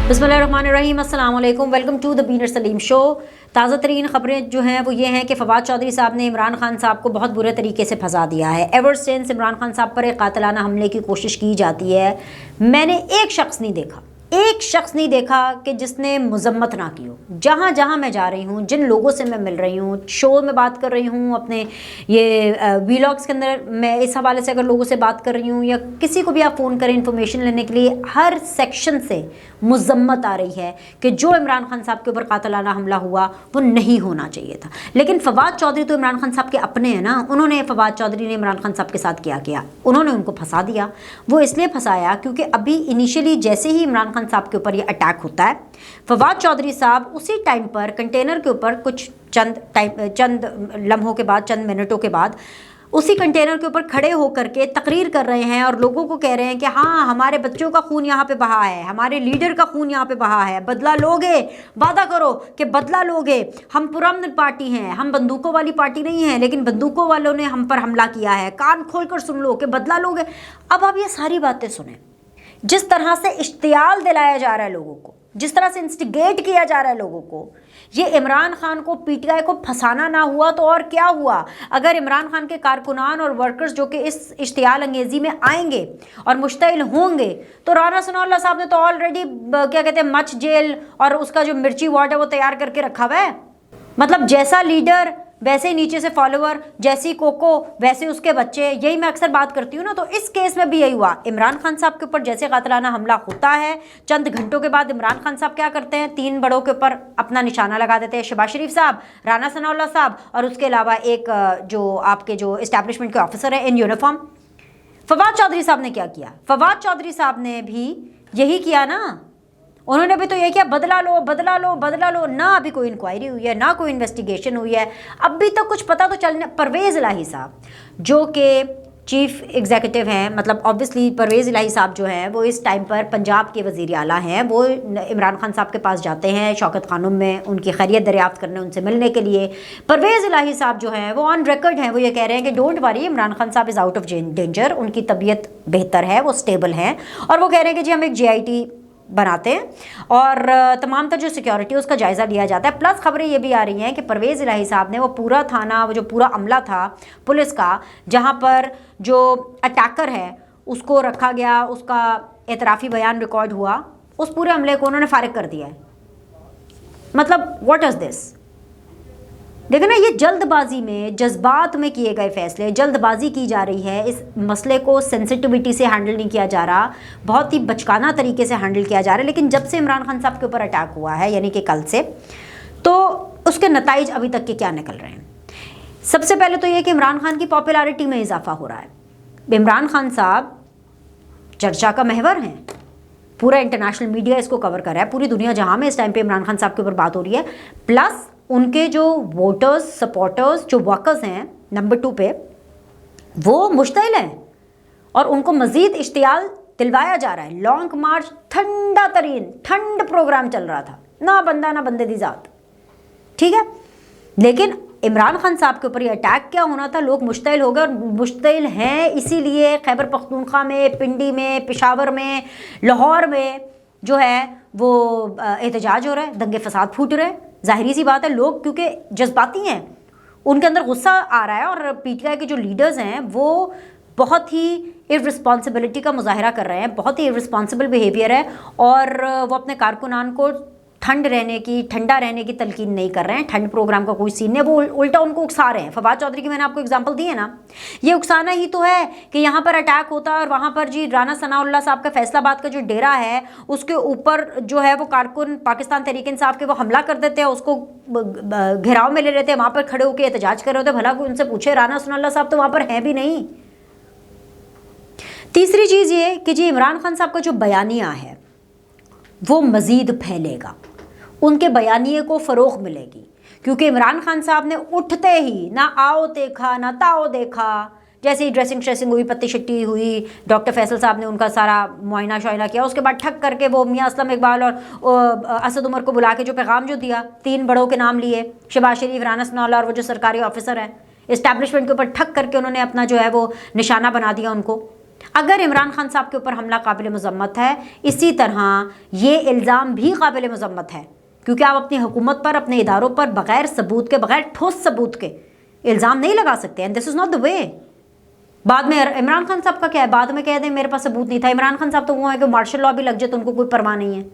बिस्मिल्लाहिर्रहमानिर्रहीम, अस्सलाम वालेकुम, वेलकम टू द बीनर सलीम शो। ताज़ा तरीन ख़बरें जो हैं वो ये हैं कि फवाद चौधरी साहब ने इमरान खान साहब को बहुत बुरे तरीके से फंसा दिया है। एवर सिंस इमरान खान साहब पर एक कातिलाना हमले की कोशिश की जाती है, मैंने एक शख्स नहीं देखा कि जिसने मजम्मत ना की हो। जहाँ जहाँ मैं जा रही हूँ, जिन लोगों से मैं मिल रही हूँ, शो में बात कर रही हूँ, अपने ये वीलॉग्स के अंदर मैं इस हवाले से अगर लोगों से बात कर रही हूँ या किसी को भी आप फ़ोन करें इन्फॉर्मेशन लेने के लिए, हर सेक्शन से मजम्मत आ रही है कि जो इमरान खान साहब के ऊपर कातिलाना हमला हुआ वो नहीं होना चाहिए था। लेकिन फवाद चौधरी तो इमरान खान साहब के अपने हैं ना। उन्होंने फवाद चौधरी ने इमरान खान साहब के साथ क्या किया, उन्होंने उनको फंसा दिया। वो इसलिए फंसाया क्योंकि अभी इनिशियली जैसे ही इमरान खान साहब के ऊपर ये अटैक होता है, फवाद चौधरी साहब उसी टाइम पर कंटेनर के ऊपर कुछ चंद लम्हों के बाद, चंद मिनटों के बाद उसी कंटेनर के ऊपर खड़े होकर के तकरीर कर रहे हैं और लोगों को कह रहे हैं कि हाँ, हमारे बच्चों का खून यहाँ पे बहा है, हमारे लीडर का खून यहाँ पे बहा है, बदला लोगे, वादा करो कि बदला लोगे। हम पुरअमन पार्टी हैं, हम बंदूकों वाली पार्टी नहीं है, लेकिन बंदूकों वालों ने हम पर हमला किया है, कान खोल कर सुन लो कि बदला लोगे। अब आप ये सारी बातें सुने, जिस तरह से इश्तियाल दिलाया जा रहा है लोगों को, जिस तरह से इंस्टिगेट किया जा रहा है लोगों को, ये इमरान खान को, पीटीआई को फंसाना ना हुआ तो और क्या हुआ। अगर इमरान खान के कारकुनान और वर्कर्स जो कि इस इश्तियाल अंगेजी में आएंगे और मुश्तइल होंगे, तो राना सनाउल्लाह साहब ने तो ऑलरेडी क्या कहते हैं मच जेल और उसका जो मिर्ची वार्ड है वो तैयार करके रखा हुआ है। मतलब जैसा लीडर वैसे ही नीचे से फॉलोअर, जैसी कोको वैसे उसके बच्चे, यही मैं अक्सर बात करती हूँ ना। तो इस केस में भी यही हुआ। इमरान खान साहब के ऊपर जैसे कातिलाना हमला होता है, चंद घंटों के बाद इमरान खान साहब क्या करते हैं, 3 बड़ों के ऊपर अपना निशाना लगा देते हैं। शहबाज शरीफ साहब, राना सनाउल्लाह साहब और उसके अलावा एक जो आपके जो इस्टेब्लिशमेंट के ऑफिसर है इन यूनिफॉर्म। फवाद चौधरी साहब ने क्या किया? फवाद चौधरी साहब ने भी यही किया ना। उन्होंने भी तो ये किया, बदला लो बदला लो बदला लो। ना अभी कोई इंक्वायरी हुई है, ना कोई इन्वेस्टिगेशन हुई है, अभी तक कुछ पता तो चलने। परवेज़ इलाही साहब जो कि चीफ एग्जीक्यूटिव हैं, मतलब ऑब्वियसली परवेज़ इलाही साहब जो हैं वो इस टाइम पर पंजाब के वज़ीर आला हैं। वो इमरान खान साहब के पास जाते हैं शौकत खानुम में उनकी खैरियत दरियाफ्त करने, उनसे मिलने के लिए। परवेज़ इलाही साहब जो हैं वो ऑन रिकॉर्ड हैं, वो ये कह रहे हैं कि डोंट वरी, इमरान खान साहब इज़ आउट ऑफ डेंजर, उनकी तबीयत बेहतर है, वो स्टेबल हैं। और वो कह रहे हैं कि जी हम एक GIT बनाते हैं और तमाम तर जो सिक्योरिटी उसका जायज़ा लिया जाता है। प्लस खबरें ये भी आ रही हैं कि परवेज़ इलाही साहब ने वो पूरा थाना, वो जो पूरा अमला था पुलिस का, जहाँ पर जो अटैकर है उसको रखा गया, उसका एतराफ़ी बयान रिकॉर्ड हुआ, उस पूरे अमले को उन्होंने फारिग कर दिया है। मतलब व्हाट इज़ दिस? देखो ना, ये जल्दबाजी में, जज्बात में किए गए फैसले, जल्दबाजी की जा रही है। इस मसले को सेंसिटिविटी से हैंडल नहीं किया जा रहा, बहुत ही बचकाना तरीके से हैंडल किया जा रहा है। लेकिन जब से इमरान खान साहब के ऊपर अटैक हुआ है, यानी कि कल से, तो उसके नताइज अभी तक के क्या निकल रहे हैं? सबसे पहले तो ये कि इमरान खान की पॉपुलैरिटी में इजाफा हो रहा है। इमरान खान साहब चर्चा का महवर हैं, पूरा इंटरनेशनल मीडिया इसको कवर कर रहा है, पूरी दुनिया जहाँ में इस टाइम पर इमरान खान साहब के ऊपर बात हो रही है। प्लस उनके जो वोटर्स, सपोर्टर्स, जो वर्कर्स हैं नंबर 2 पे, वो मुश्तइल हैं और उनको मज़ीद इश्तियाल दिलवाया जा रहा है। लॉन्ग मार्च, ठंडा तरीन ठंड प्रोग्राम चल रहा था, ना बंदा ना बंदे दी जात, ठीक है। लेकिन इमरान खान साहब के ऊपर ये अटैक क्या होना था, लोग मुश्तइल हो गए और मुश्तइल हैं इसीलिए खैबर पख्तूनख्वा में, पिंडी में, पेशावर में, लाहौर में जो है वो एहतजाज हो रहा है, दंगे फसाद फूट रहे हैं। जाहिर सी बात है, लोग क्योंकि जज्बाती हैं, उनके अंदर गुस्सा आ रहा है और पीटीआई के जो लीडर्स हैं वो बहुत ही इररिस्पॉन्सिबिलिटी का मुजाहरा कर रहे हैं, बहुत ही इररिस्पॉन्सिबल बिहेवियर है और वो अपने कारकुनान को ठंडा रहने की तलकीन नहीं कर रहे हैं। ठंड प्रोग्राम का कोई सीन नहीं, वो उल्टा उनको उकसा रहे हैं। फवाद चौधरी की मैंने आपको एग्जांपल दी है ना, ये उकसाना ही तो है कि यहाँ पर अटैक होता है और वहाँ पर जी राना सनाउल्लाह साहब का फैसलाबाद का जो डेरा है उसके ऊपर जो है वो कारकुन पाकिस्तान तहरीक इंसाफ के वो हमला कर देते हैं, उसको घेराव में ले लेते हैं, वहाँ पर खड़े होकर एहतजाज कर रहे होते हैं। भला कोई उनसे पूछे, राना सनाउल्लाह साहब तो वहाँ पर हैं भी नहीं। तीसरी चीज़ ये कि जी इमरान खान साहब का जो बयानिया है वो मज़ीद फैलेगा, उनके बयानिए को फ़रोग़ मिलेगी, क्योंकि इमरान खान साहब ने उठते ही ना आओ देखा ना ताओ देखा। जैसे ही ड्रेसिंग हुई, पत्ती शट्टी हुई, डॉक्टर फैसल साहब ने उनका सारा मुआयना शुआयना किया, उसके बाद ठक करके वो मियाँ असलम इकबाल और असद उमर को बुला के जो पैगाम जो दिया, 3 बड़ों के नाम लिए, शहबाज शरीफ, राना सनाउल्लाह और वो जो सरकारी ऑफिसर हैं, इस्टेब्लिशमेंट के ऊपर ठक करके उन्होंने अपना जो है वो निशाना बना दिया उनको। अगर इमरान खान साहब के ऊपर हमला काबिल मज़म्मत है, इसी तरह ये इल्ज़ाम भी काबिल मज़म्मत है, क्योंकि आप अपनी हुकूमत पर, अपने इदारों पर बग़ैर सबूत के, बग़ैर ठोस सबूत के इल्ज़ाम नहीं लगा सकते। And this is not the way. बाद में इमरान खान साहब का क्या है, बाद में कह दें मेरे पास सबूत नहीं था। इमरान खान साहब तो वो है कि मार्शल लॉ भी लग जाए तो उनको कोई परवाह नहीं है।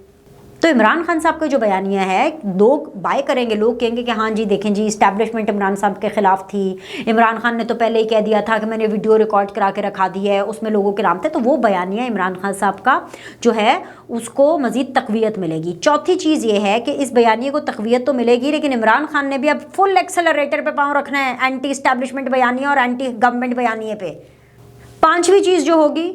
तो इमरान खान साहब का जो बयानिया है, लोग बाय करेंगे, लोग कहेंगे कि हाँ जी देखें जी, इस्टेब्लिशमेंट इमरान साहब के ख़िलाफ़ थी। इमरान खान ने तो पहले ही कह दिया था कि मैंने वीडियो रिकॉर्ड करा के रखा दी है, उसमें लोगों के नाम थे। तो वो बयानिया इमरान खान साहब का जो है उसको मज़ीद तक़वियत मिलेगी। चौथी चीज़ ये है कि इस बयानिए को तक़वियत तो मिलेगी, लेकिन इमरान खान ने भी अब फुल एक्सेलरेटर पर पाँव रखना है एंटी इस्टेब्लिशमेंट बयानिया और एंटी गवर्नमेंट बयानिए पे। पाँचवीं चीज़ जो होगी,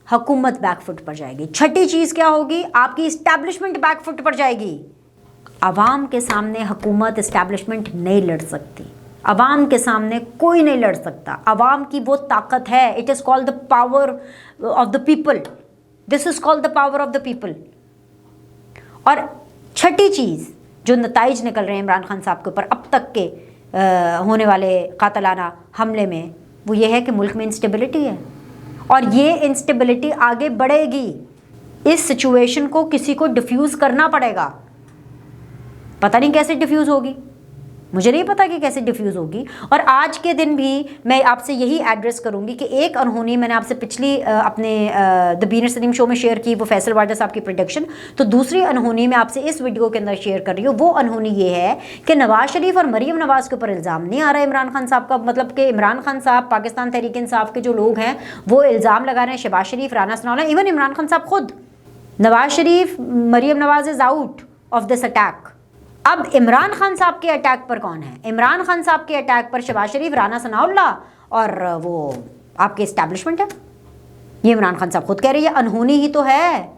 हुकूमत बैकफुट पर जाएगी। छठी चीज़ क्या होगी, आपकी इस्टेब्लिशमेंट बैकफुट पर जाएगी। अवाम के सामने हुकूमत इस्टेब्लिशमेंट नहीं लड़ सकती, अवाम के सामने कोई नहीं लड़ सकता। अवाम की वो ताकत है, it is called the power of the people, this is called the power of the people. और छठी चीज़ जो नताइज निकल रहे हैं इमरान खान साहब के ऊपर अब तक के होने वाले कातलाना हमले में, वो ये है कि मुल्क में इंस्टेबिलिटी है और ये इंस्टेबिलिटी आगे बढ़ेगी। इस सिचुएशन को किसी को डिफ्यूज़ करना पड़ेगा। पता नहीं कैसे डिफ्यूज़ होगी, मुझे नहीं पता कि कैसे डिफ्यूज़ होगी। और आज के दिन भी मैं आपसे यही एड्रेस करूंगी कि एक अनहोनी मैंने आपसे पिछली अपने द बीनर सलीम शो में शेयर की, वो फैसल वाडा साहब की प्रेडिक्शन। तो दूसरी अनहोनी मैं आपसे इस वीडियो के अंदर शेयर कर रही हूँ। वो अनहोनी ये है कि नवाज़ शरीफ और मरीम नवाज़ के ऊपर इल्ज़ाम नहीं आ रहा है इमरान खान साहब का, मतलब कि इमरान खान साहब, पाकिस्तान तहरीक इंसाफ के जो लोग हैं वो इल्ज़ाम लगा रहे हैं, शहबाज शरीफ, राना सनाउल्लाह, इवन इमरान खान साहब खुद। Nawaz Sharif, Maryam Nawaz is out of this attack. अब इमरान खान साहब के अटैक पर कौन है? इमरान खान साहब के अटैक पर शहबाज शरीफ, राना सनाउल्लाह और वो आपके इस्टेब्लिशमेंट है। ये इमरान खान साहब खुद कह रही है। अनहोनी ही तो है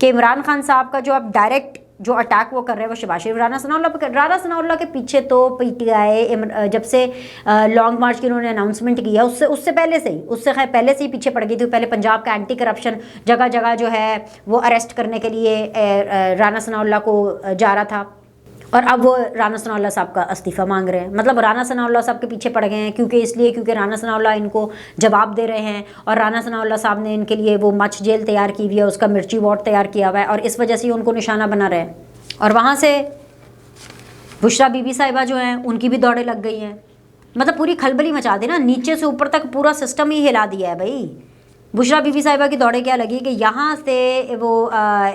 कि इमरान खान साहब का जो अब डायरेक्ट जो अटैक वो कर रहे हैं वो शहबाज शरीफ, राना सनाउल्लाह के पीछे तो पीटीआई जब से लॉन्ग मार्च की उन्होंने अनाउंसमेंट किया उससे पहले से ही, उससे खैर पहले से ही पीछे पड़ गई थी। पहले पंजाब का एंटी करप्शन जगह जगह जो है वो अरेस्ट करने के लिए राना सनाउल्लाह को जा रहा था, और अब वो राना सनाउल्लाह साहब का इस्तीफ़ा मांग रहे हैं। मतलब राना सनाउल्लाह साहब के पीछे पड़ गए हैं क्योंकि राना सनाउल्लाह इनको जवाब दे रहे हैं और राना सनाउल्लाह साहब ने इनके लिए वो मच जेल तैयार की हुई है, उसका मिर्ची वार्ड तैयार किया हुआ है और इस वजह से उनको निशाना बना रहे हैं। और वहाँ से बुशरा बीबी साहिबा जो हैं उनकी भी दौड़ें लग गई हैं। मतलब पूरी खलबली मचा दी ना, नीचे से ऊपर तक पूरा सिस्टम ही हिला दिया है भाई। बुशरा बीबी साहिबा की दौड़ें क्या लगी कि यहाँ से वो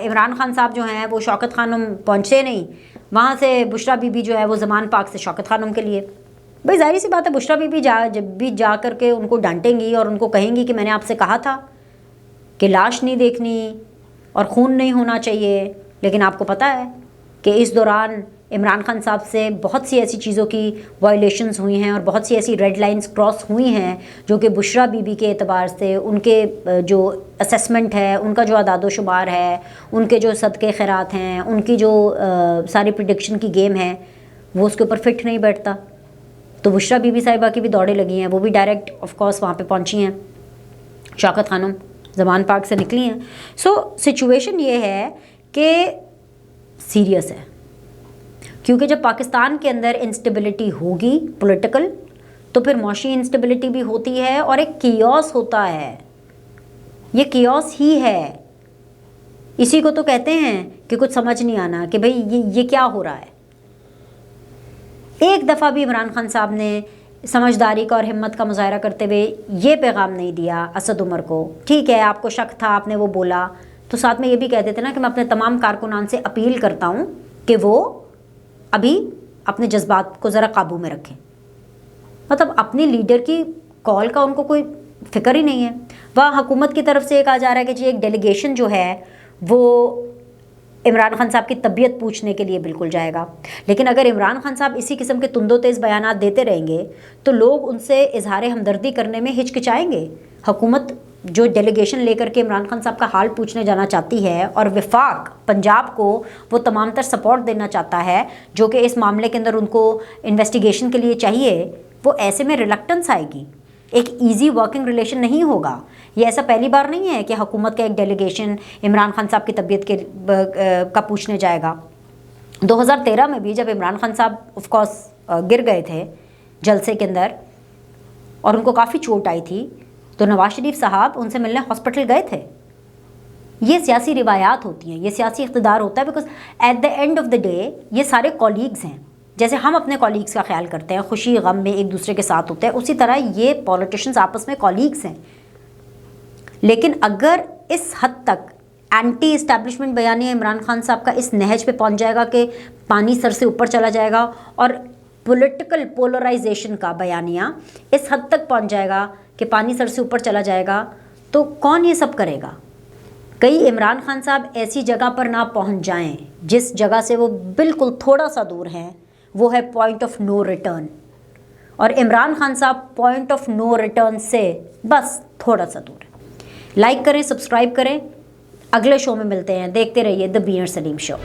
इमरान खान साहब जो हैं वो शौकत खानम पहुँचे नहीं, वहाँ से बुशरा बीबी जो है वो ज़मान पाक से शौकत खानम के लिए। भाई जाहिर सी बात है, बुशरा बीबी जब भी जा कर के उनको डांटेंगी और उनको कहेंगी कि मैंने आपसे कहा था कि लाश नहीं देखनी और खून नहीं होना चाहिए, लेकिन आपको पता है कि इस दौरान इमरान खान साहब से बहुत सी ऐसी चीज़ों की वायलेशंस हुई हैं और बहुत सी ऐसी रेड लाइंस क्रॉस हुई हैं जो कि बुशरा बीबी के एतबार से, उनके जो असेसमेंट है, उनका जो अदादो शुमार है, उनके जो सदक़े खैरात हैं, उनकी जो सारी प्रेडिक्शन की गेम है वो उसके ऊपर फिट नहीं बैठता। तो बुशरा बीबी साहिबा की भी दौड़ें लगी हैं, वो भी डायरेक्ट ऑफ कोर्स वहाँ पे पहुँची हैं, शौकत खानम ज़मान पाक से निकली हैं। सो सिचुएशन ये है कि सीरियस है, क्योंकि जब पाकिस्तान के अंदर इंस्टेबिलिटी होगी पॉलिटिकल, तो फिर मौशी इंस्टेबिलिटी भी होती है और एक कियोस होता है। ये कियोस ही है, इसी को तो कहते हैं कि कुछ समझ नहीं आना कि भाई ये क्या हो रहा है। एक दफ़ा भी इमरान खान साहब ने समझदारी का और हिम्मत का मुजाहरा करते हुए ये पैगाम नहीं दिया असद उमर को। ठीक है, आपको शक था, आपने वो बोला, तो साथ में ये भी कह देते ना कि मैं अपने तमाम कारकुनान से अपील करता हूँ कि वो अभी अपने जज्बात को ज़रा काबू में रखें। मतलब अपनी लीडर की कॉल का उनको कोई फ़िक्र ही नहीं है। वह हुकूमत की तरफ से कहा जा रहा है कि जी एक डेलीगेशन जो है वो इमरान खान साहब की तबीयत पूछने के लिए बिल्कुल जाएगा, लेकिन अगर इमरान खान साहब इसी किस्म के तुंदो तेज़ बयानात देते रहेंगे तो लोग उनसे इजहार हमदर्दी करने में हिचकिचाएंगे। हुकूमत जो डेलीगेशन लेकर के इमरान खान साहब का हाल पूछने जाना चाहती है और वफाक पंजाब को वो तमाम तर सपोर्ट देना चाहता है जो कि इस मामले के अंदर उनको इन्वेस्टिगेशन के लिए चाहिए, वो ऐसे में रिलक्टेंस आएगी, एक ईजी वर्किंग रिलेशन नहीं होगा। ये ऐसा पहली बार नहीं है कि हुकूमत का एक डेलीगेशन इमरान खान साहब की तबीयत के का पूछने जाएगा। 2013 में भी जब इमरान खान साहब ऑफ कोर्स गिर गए थे जलसे के अंदर और उनको काफ़ी चोट आई थी, तो नवाज शरीफ साहब उनसे मिलने हॉस्पिटल गए थे। ये सियासी रिवायात होती हैं, ये सियासी इक़्तिदार होता है, because at the end of the day ये सारे कॉलीग्स हैं। जैसे हम अपने कॉलीग्स का ख्याल करते हैं, खुशी गम में एक दूसरे के साथ होते हैं, उसी तरह ये पॉलिटिशियंस आपस में कॉलीग्स हैं। लेकिन अगर इस हद तक एंटी इस्टेब्लिशमेंट बयानिया इमरान खान साहब का इस नहज पे पहुंच जाएगा कि पानी सर से ऊपर चला जाएगा, और पॉलिटिकल पोलराइजेशन का बयानिया इस हद तक पहुंच जाएगा कि पानी सर से ऊपर चला जाएगा, तो कौन ये सब करेगा? कहीं इमरान खान साहब ऐसी जगह पर ना पहुंच जाएं जिस जगह से वो बिल्कुल थोड़ा सा दूर हैं, वो है पॉइंट ऑफ नो रिटर्न। और इमरान खान साहब पॉइंट ऑफ नो रिटर्न से बस थोड़ा सा दूर है। लाइक करें, सब्सक्राइब करें, अगले शो में मिलते हैं। देखते रहिए द बीनर सलीम शो।